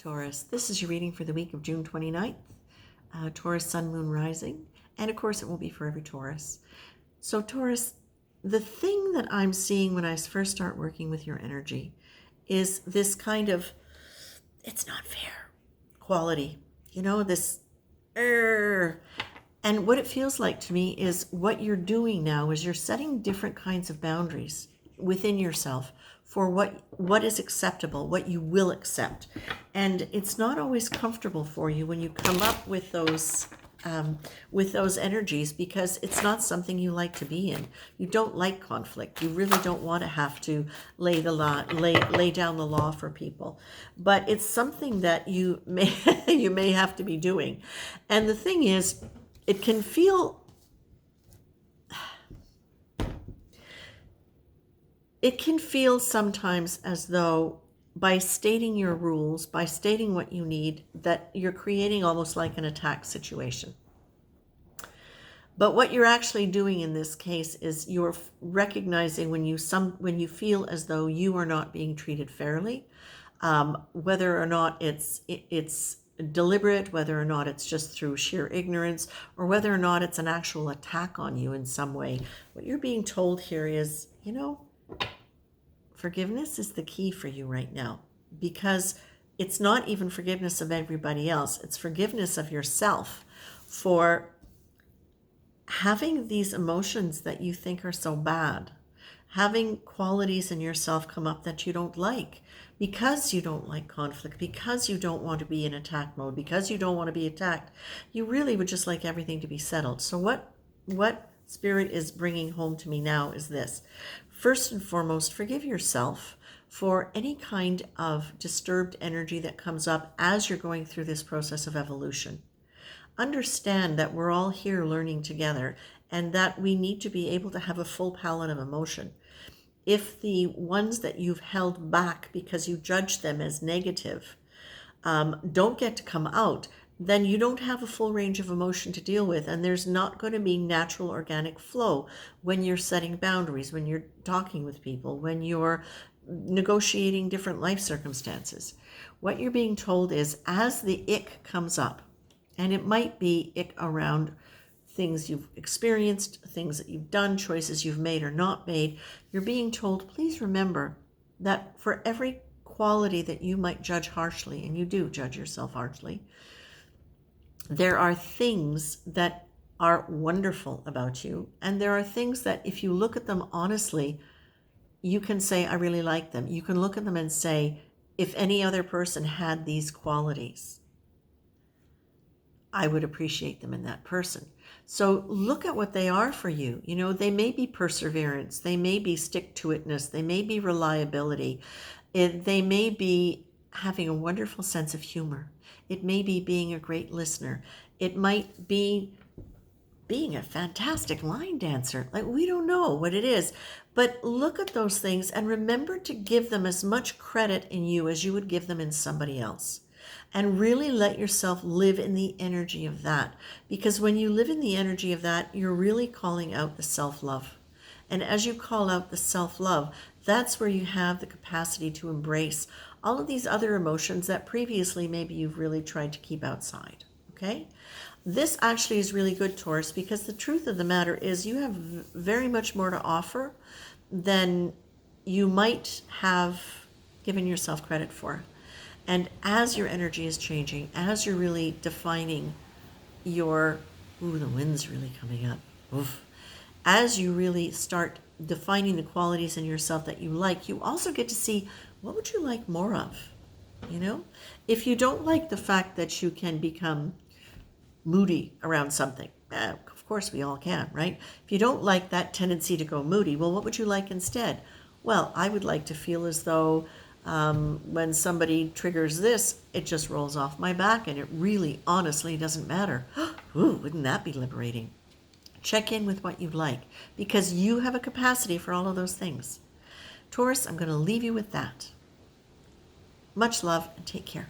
Taurus, this is your reading for the week of June 29th, Taurus, Sun, Moon, Rising, and of course it won't be for every Taurus. So Taurus, the thing that I'm seeing when I first start working with your energy is this kind of, it's not fair quality, this, and what it feels like to me is what you're doing now is you're setting different kinds of boundaries within yourself for what is acceptable, what you will accept. And it's not always comfortable for you when you come up with those energies, because it's not something you like to be in. You don't like conflict. You really don't want to have to lay down the law for people. But it's something that you may have to be doing. And the thing is, it can feel sometimes as though by stating your rules, by stating what you need, that you're creating almost like an attack situation. But what you're actually doing in this case is you're recognizing when you feel as though you are not being treated fairly, whether or not it's deliberate, whether or not it's just through sheer ignorance, or whether or not it's an actual attack on you in some way. What you're being told here is, forgiveness is the key for you right now, because it's not even forgiveness of everybody else. It's forgiveness of yourself for having these emotions that you think are so bad, having qualities in yourself come up that you don't like, because you don't like conflict, because you don't want to be in attack mode, because you don't want to be attacked. You really would just like everything to be settled. So what Spirit is bringing home to me now is this. First and foremost, forgive yourself for any kind of disturbed energy that comes up as you're going through this process of evolution. Understand that we're all here learning together, and that we need to be able to have a full palette of emotion. If the ones that you've held back because you judge them as negative don't get to come out, then you don't have a full range of emotion to deal with, and there's not going to be natural organic flow when you're setting boundaries, when you're talking with people, when you're negotiating different life circumstances. What you're being told is, as the ick comes up, and it might be ick around things you've experienced, things that you've done, choices you've made or not made, you're being told, please remember that for every quality that you might judge harshly, and you do judge yourself harshly, there are things that are wonderful about you, and there are things that if you look at them honestly, you can say, I really like them. You can look at them and say, if any other person had these qualities, I would appreciate them in that person. So look at what they are for you. They may be perseverance, they may be stick-to-itness, they may be reliability, they may be having a wonderful sense of humor. It may be being a great listener. It might be being a fantastic line dancer. Like, we don't know what it is. But look at those things and remember to give them as much credit in you as you would give them in somebody else. And really let yourself live in the energy of that. Because when you live in the energy of that, you're really calling out the self-love. And as you call out the self-love, that's where you have the capacity to embrace all of these other emotions that previously maybe you've really tried to keep outside, okay? This actually is really good, Taurus, because the truth of the matter is you have very much more to offer than you might have given yourself credit for. And as your energy is changing, as you're really defining the wind's really coming up. Oof. As you really start defining the qualities in yourself that you like, you also get to see, what would you like more of? If you don't like the fact that you can become moody around something, of course we all can, right? If you don't like that tendency to go moody, well, what would you like instead? Well, I would like to feel as though when somebody triggers this, it just rolls off my back, and it really, honestly, doesn't matter. Ooh, wouldn't that be liberating? Check in with what you like, because you have a capacity for all of those things. Taurus, I'm going to leave you with that. Much love, and take care.